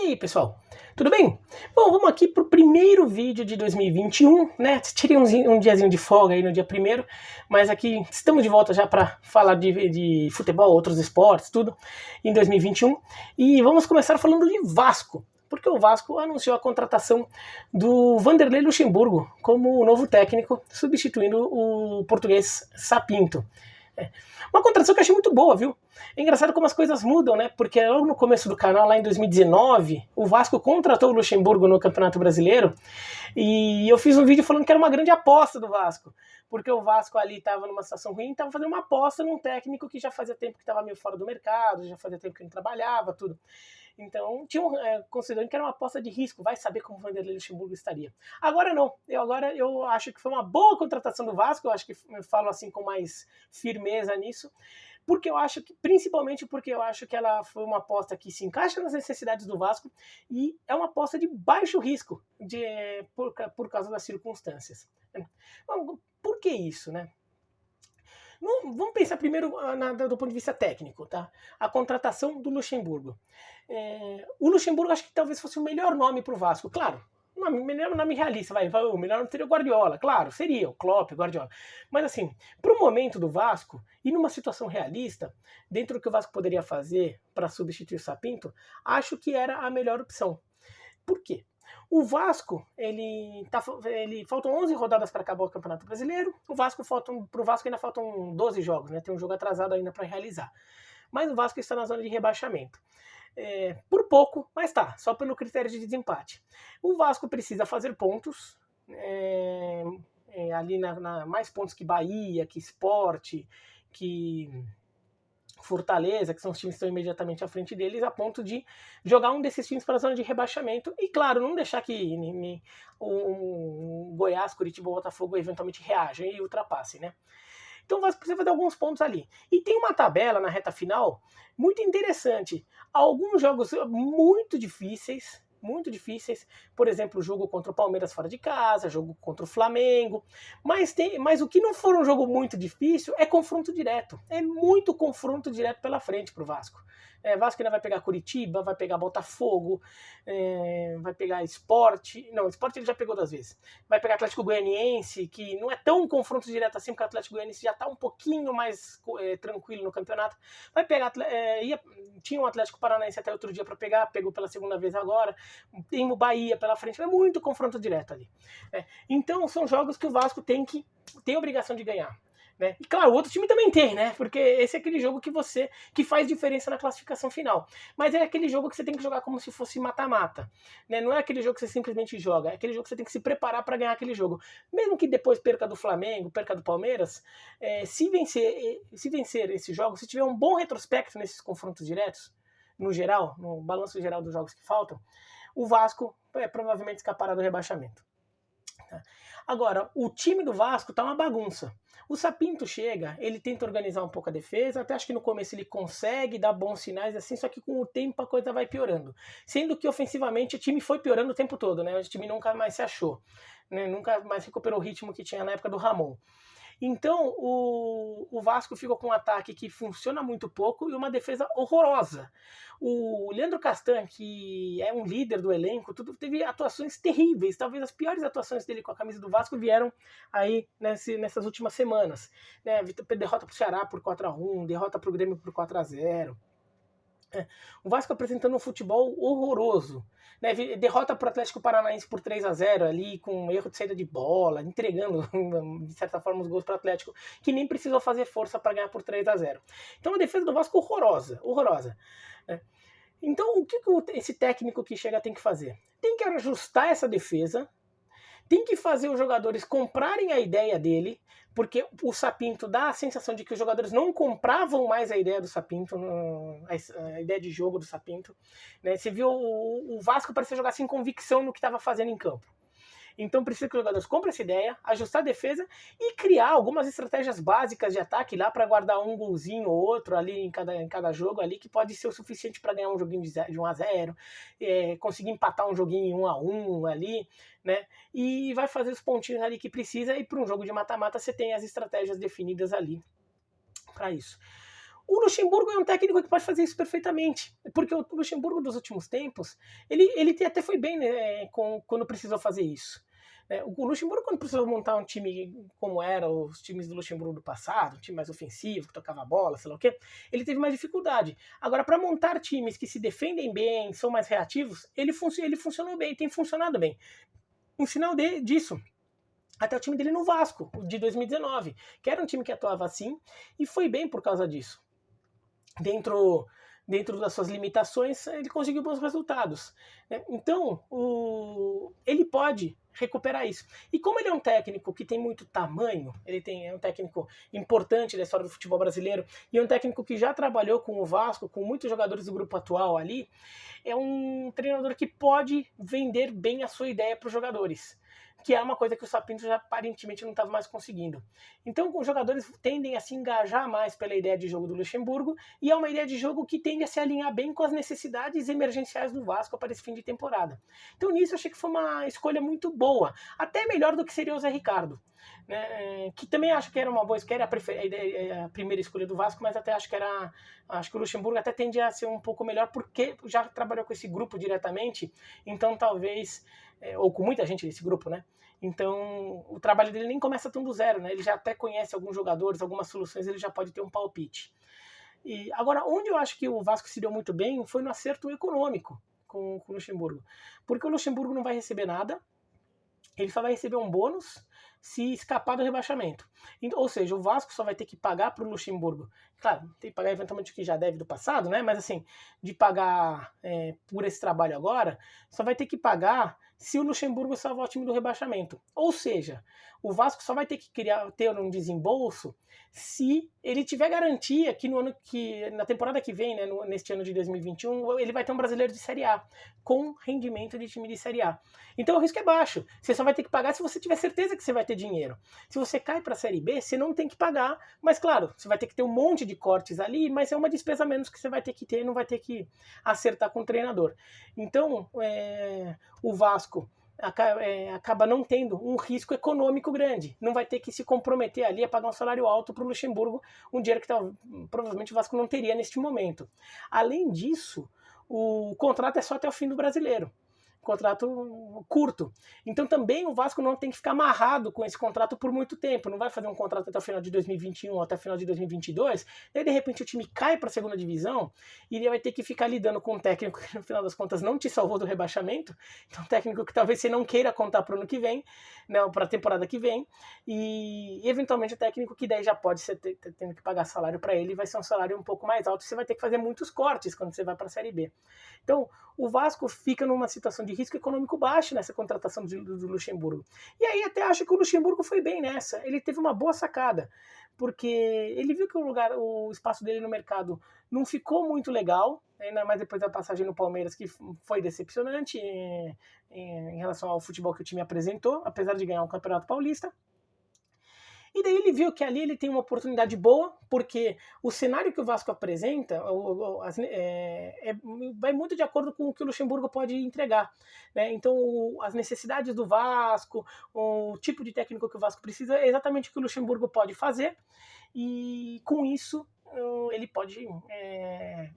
aí, pessoal? Tudo bem? Bom, vamos aqui para o primeiro vídeo de 2021, né? Tirei um diazinho de folga aí no dia primeiro, mas aqui estamos de volta já para falar de futebol, outros esportes, tudo, em 2021. E vamos começar falando de Vasco, porque o Vasco anunciou a contratação do Vanderlei Luxemburgo como novo técnico, substituindo o português Sapinto. Uma contratação que eu achei muito boa, viu? É engraçado como as coisas mudam, né? Porque logo no começo do canal, lá em 2019, o Vasco contratou o Luxemburgo no Campeonato Brasileiro e eu fiz um vídeo falando que era uma grande aposta do Vasco, porque o Vasco ali estava numa situação ruim, estava fazendo uma aposta num técnico que já fazia tempo que estava meio fora do mercado, já fazia tempo que não trabalhava, tudo. Então, considerando que era uma aposta de risco, vai saber como o Vanderlei Luxemburgo estaria. Agora não, eu acho que foi uma boa contratação do Vasco, eu acho que eu falo assim com mais firmeza nisso, porque eu acho que, principalmente porque eu acho que ela foi uma aposta que se encaixa nas necessidades do Vasco e é uma aposta de baixo risco por causa das circunstâncias. Por que isso, né? Vamos pensar primeiro do ponto de vista técnico, tá? A contratação do Luxemburgo. O Luxemburgo acho que talvez fosse o melhor nome para o Vasco, claro. Melhor nome realista, o melhor nome seria o Guardiola, claro, seria o Klopp, o Guardiola. Mas assim, para o momento do Vasco, e numa situação realista, dentro do que o Vasco poderia fazer para substituir o Sapinto, acho que era a melhor opção. Por quê? O Vasco, faltam 11 rodadas para acabar o Campeonato Brasileiro. Pro Vasco ainda faltam 12 jogos, né? Tem um jogo atrasado ainda para realizar. Mas o Vasco está na zona de rebaixamento. Por pouco, mas tá, só pelo critério de desempate. O Vasco precisa fazer pontos, ali mais pontos que Bahia, que Sport, que Fortaleza, que são os times que estão imediatamente à frente deles, a ponto de jogar um desses times para a zona de rebaixamento e, claro, não deixar que o Goiás, Curitiba ou Botafogo eventualmente reajam e ultrapassem, né? Então o Vasco precisa fazer alguns pontos ali. E tem uma tabela na reta final muito interessante. Alguns jogos muito difíceis, por exemplo, o jogo contra o Palmeiras fora de casa, jogo contra o Flamengo, mas o que não for um jogo muito difícil é confronto direto, é muito confronto direto pela frente pro Vasco. Vasco ainda vai pegar Curitiba, vai pegar Botafogo, vai pegar Sport, não, Sport ele já pegou 2 vezes, vai pegar Atlético Goianiense, que não é tão confronto direto assim, porque o Atlético Goianiense já tá um pouquinho mais tranquilo no campeonato, vai pegar, tinha um Atlético Paranaense até outro dia para pegar, pegou pela segunda vez agora, tem o Bahia pela frente, é muito confronto direto ali. Então são jogos que o Vasco tem a obrigação de ganhar. Né? E claro, o outro time também tem, né? Porque esse é aquele jogo que faz diferença na classificação final. Mas é aquele jogo que você tem que jogar como se fosse mata-mata. Né? Não é aquele jogo que você simplesmente joga, é aquele jogo que você tem que se preparar para ganhar aquele jogo. Mesmo que depois perca do Flamengo, perca do Palmeiras, se vencer esse jogo, se tiver um bom retrospecto nesses confrontos diretos, no geral, no balanço geral dos jogos que faltam, o Vasco provavelmente escapará do rebaixamento. Agora, o time do Vasco tá uma bagunça. O Sapinto chega, ele tenta organizar um pouco a defesa, até acho que no começo ele consegue dar bons sinais assim, só que com o tempo a coisa vai piorando. Sendo que ofensivamente o time foi piorando o tempo todo, né? O time nunca mais se achou, né? Nunca mais recuperou o ritmo que tinha na época do Ramon. Então, o Vasco ficou com um ataque que funciona muito pouco e uma defesa horrorosa. O Leandro Castan, que é um líder do elenco, teve atuações terríveis. Talvez as piores atuações dele com a camisa do Vasco vieram aí nessas últimas semanas. Né? Derrota para o Ceará por 4-1, derrota para o Grêmio por 4-0. O Vasco apresentando um futebol horroroso. Né? Derrota para o Atlético Paranaense por 3-0 ali, com um erro de saída de bola, entregando, de certa forma, os gols para o Atlético, que nem precisou fazer força para ganhar por 3-0. Então a defesa do Vasco horrorosa. Né? Então o que esse técnico que chega tem que fazer? Tem que ajustar essa defesa, tem que fazer os jogadores comprarem a ideia dele, porque o Sapinto dá a sensação de que os jogadores não compravam mais a ideia do Sapinto, a ideia de jogo do Sapinto. Né? Você viu o Vasco parecia jogar sem convicção no que estava fazendo em campo. Então precisa que os jogadores comprem essa ideia, ajustar a defesa e criar algumas estratégias básicas de ataque lá para guardar um golzinho ou outro ali em cada jogo ali, que pode ser o suficiente para ganhar um joguinho de 1-0, conseguir empatar um joguinho 1-1 ali, né? E vai fazer os pontinhos ali que precisa, e para um jogo de mata-mata você tem as estratégias definidas ali para isso. O Luxemburgo é um técnico que pode fazer isso perfeitamente, porque o Luxemburgo dos últimos tempos, ele até foi bem, né, quando precisou fazer isso. O Luxemburgo, quando precisou montar um time como eram os times do Luxemburgo do passado, um time mais ofensivo, que tocava a bola, sei lá o quê, ele teve mais dificuldade. Agora, para montar times que se defendem bem, são mais reativos, ele funcionou bem, tem funcionado bem. Um sinal disso, até o time dele no Vasco, de 2019, que era um time que atuava assim, e foi bem por causa disso. Dentro das suas limitações, ele conseguiu bons resultados. Então, ele pode recuperar isso. E como ele é um técnico que tem muito tamanho, é um técnico importante da história do futebol brasileiro, e é um técnico que já trabalhou com o Vasco, com muitos jogadores do grupo atual ali, é um treinador que pode vender bem a sua ideia para os jogadores, que é uma coisa que o Sapinto já aparentemente não estava mais conseguindo. Então, os jogadores tendem a se engajar mais pela ideia de jogo do Luxemburgo, e é uma ideia de jogo que tende a se alinhar bem com as necessidades emergenciais do Vasco para esse fim de temporada. Então, nisso, eu achei que foi uma escolha muito boa, até melhor do que seria o Zé Ricardo, né? Que também acho que era uma boa escolha, a primeira escolha do Vasco, mas até acho que o Luxemburgo até tende a ser um pouco melhor, porque já trabalhou com esse grupo diretamente, então talvez, ou com muita gente desse grupo, né? Então, o trabalho dele nem começa tão do zero, né? Ele já até conhece alguns jogadores, algumas soluções, ele já pode ter um palpite. E agora, onde eu acho que o Vasco se deu muito bem foi no acerto econômico com o Luxemburgo. Porque o Luxemburgo não vai receber nada, ele só vai receber um bônus se escapar do rebaixamento. Ou seja, o Vasco só vai ter que pagar para o Luxemburgo. Claro, tem que pagar eventualmente o que já deve do passado, né? Mas assim, de pagar por esse trabalho agora, só vai ter que pagar se o Luxemburgo salvar o time do rebaixamento. Ou seja, o Vasco só vai ter que ter um desembolso se ele tiver garantia que na temporada que vem, né, neste ano de 2021, ele vai ter um brasileiro de Série A, com rendimento de time de Série A. Então o risco é baixo. Você só vai ter que pagar se você tiver certeza que você vai ter dinheiro. Se você cai para a Série B, você não tem que pagar, mas claro, você vai ter que ter um monte de cortes ali, mas é uma despesa menos que você vai ter que ter, não vai ter que acertar com o treinador. Então, o Vasco acaba não tendo um risco econômico grande. Não vai ter que se comprometer ali a pagar um salário alto para o Luxemburgo, um dinheiro que provavelmente o Vasco não teria neste momento. Além disso, o contrato é só até o fim do Brasileiro. Contrato curto. Então também o Vasco não tem que ficar amarrado com esse contrato por muito tempo. Não vai fazer um contrato até o final de 2021, até o final de 2022. Daí de repente o time cai para a segunda divisão e ele vai ter que ficar lidando com um técnico que no final das contas não te salvou do rebaixamento. Então um técnico que talvez você não queira contar para o ano que vem, não, para a temporada que vem. E eventualmente o técnico que daí já pode ser tendo que pagar salário para ele, vai ser um salário um pouco mais alto. Você vai ter que fazer muitos cortes quando você vai para a Série B. Então o Vasco fica numa situação de risco econômico baixo nessa contratação do Luxemburgo. E aí até acho que o Luxemburgo foi bem nessa. Ele teve uma boa sacada, porque ele viu que o espaço dele no mercado não ficou muito legal, ainda mais depois da passagem no Palmeiras, que foi decepcionante em relação ao futebol que o time apresentou, apesar de ganhar o Campeonato Paulista. E daí ele viu que ali ele tem uma oportunidade boa, porque o cenário que o Vasco apresenta vai muito de acordo com o que o Luxemburgo pode entregar, né? Então, as necessidades do Vasco, o tipo de técnico que o Vasco precisa, é exatamente o que o Luxemburgo pode fazer, e com isso ele pode,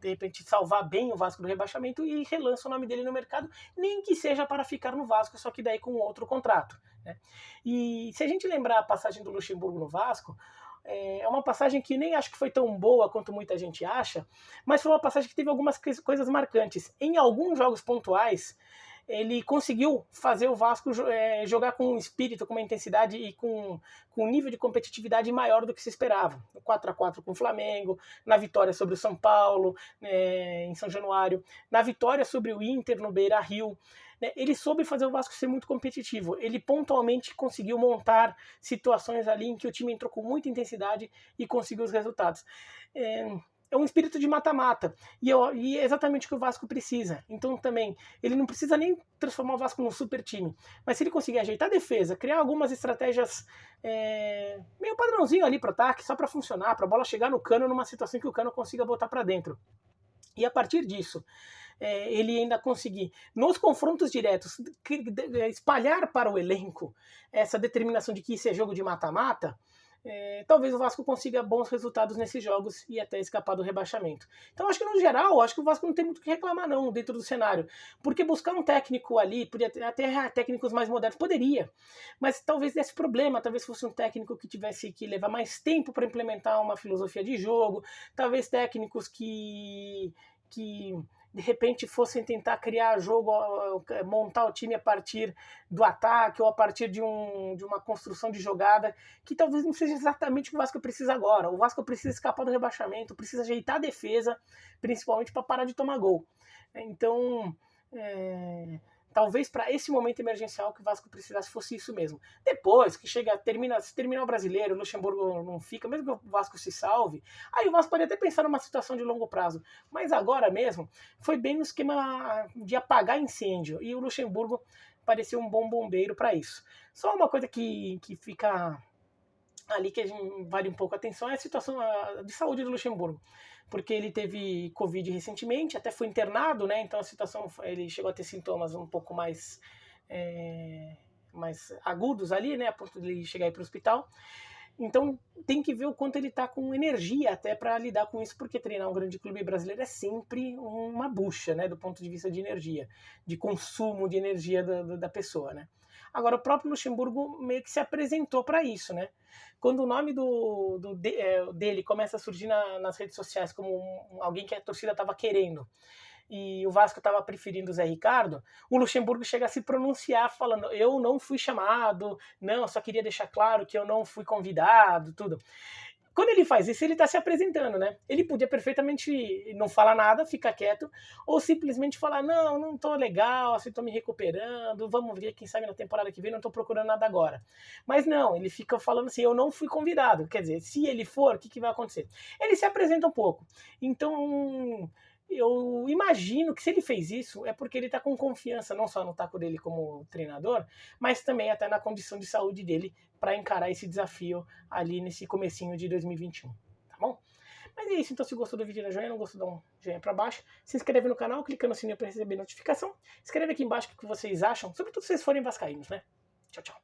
de repente, salvar bem o Vasco do rebaixamento e relança o nome dele no mercado, nem que seja para ficar no Vasco, só que daí com outro contrato, né? E se a gente lembrar a passagem do Luxemburgo no Vasco, é uma passagem que nem acho que foi tão boa quanto muita gente acha, mas foi uma passagem que teve algumas coisas marcantes. Em alguns jogos pontuais, ele conseguiu fazer o Vasco jogar com um espírito, com uma intensidade e com um nível de competitividade maior do que se esperava. 4-4 com o Flamengo, na vitória sobre o São Paulo, em São Januário, na vitória sobre o Inter no Beira-Rio. Ele soube fazer o Vasco ser muito competitivo. Ele pontualmente conseguiu montar situações ali em que o time entrou com muita intensidade e conseguiu os resultados. É um espírito de mata-mata, e é exatamente o que o Vasco precisa. Então também, ele não precisa nem transformar o Vasco num super time, mas se ele conseguir ajeitar a defesa, criar algumas estratégias meio padrãozinho ali para o ataque, só para funcionar, para a bola chegar no Cano numa situação que o Cano consiga botar para dentro. E a partir disso, ele ainda conseguir, nos confrontos diretos, espalhar para o elenco essa determinação de que isso é jogo de mata-mata, talvez o Vasco consiga bons resultados nesses jogos e até escapar do rebaixamento. Então acho que no geral, acho que o Vasco não tem muito o que reclamar não dentro do cenário, porque buscar um técnico ali, podia até técnicos mais modernos, poderia, mas talvez desse problema, talvez fosse um técnico que tivesse que levar mais tempo para implementar uma filosofia de jogo, talvez técnicos que de repente fossem tentar criar jogo, montar o time a partir do ataque ou a partir de uma construção de jogada, que talvez não seja exatamente o que o Vasco precisa agora. O Vasco precisa escapar do rebaixamento, precisa ajeitar a defesa, principalmente para parar de tomar gol. Então, talvez para esse momento emergencial que o Vasco precisasse fosse isso mesmo. Depois que se terminar o Brasileiro, o Luxemburgo não fica, mesmo que o Vasco se salve, aí o Vasco pode até pensar numa situação de longo prazo. Mas agora mesmo, foi bem no esquema de apagar incêndio, e o Luxemburgo parecia um bom bombeiro para isso. Só uma coisa que fica ali que vale um pouco a atenção é a situação de saúde do Luxemburgo, porque ele teve Covid recentemente, até foi internado, né? Então a situação, ele chegou a ter sintomas um pouco mais agudos ali, né? A ponto de ele chegar para o hospital. Então tem que ver o quanto ele está com energia até para lidar com isso, porque treinar um grande clube brasileiro é sempre uma bucha, né? Do ponto de vista de energia, de consumo de energia da pessoa, né? Agora, o próprio Luxemburgo meio que se apresentou para isso, né? Quando o nome dele começa a surgir nas redes sociais como alguém que a torcida estava querendo, e o Vasco estava preferindo o Zé Ricardo, o Luxemburgo chega a se pronunciar falando: eu não fui chamado, não, só queria deixar claro que eu não fui convidado, tudo. Quando ele faz isso, ele está se apresentando, né? Ele podia perfeitamente não falar nada, ficar quieto, ou simplesmente falar: não tô legal, assim, tô me recuperando, vamos ver, quem sabe na temporada que vem, não tô procurando nada agora. Mas não, ele fica falando assim: eu não fui convidado. Quer dizer, se ele for, o que vai acontecer? Ele se apresenta um pouco. Então, eu imagino que se ele fez isso é porque ele está com confiança não só no taco dele como treinador, mas também até na condição de saúde dele para encarar esse desafio ali nesse comecinho de 2021, tá bom? Mas é isso, então se gostou do vídeo, dá joinha, não gostou, dá um joinha para baixo, se inscreve no canal, clica no sininho para receber notificação, escreve aqui embaixo o que vocês acham, sobretudo se vocês forem vascaínos, né? Tchau, tchau.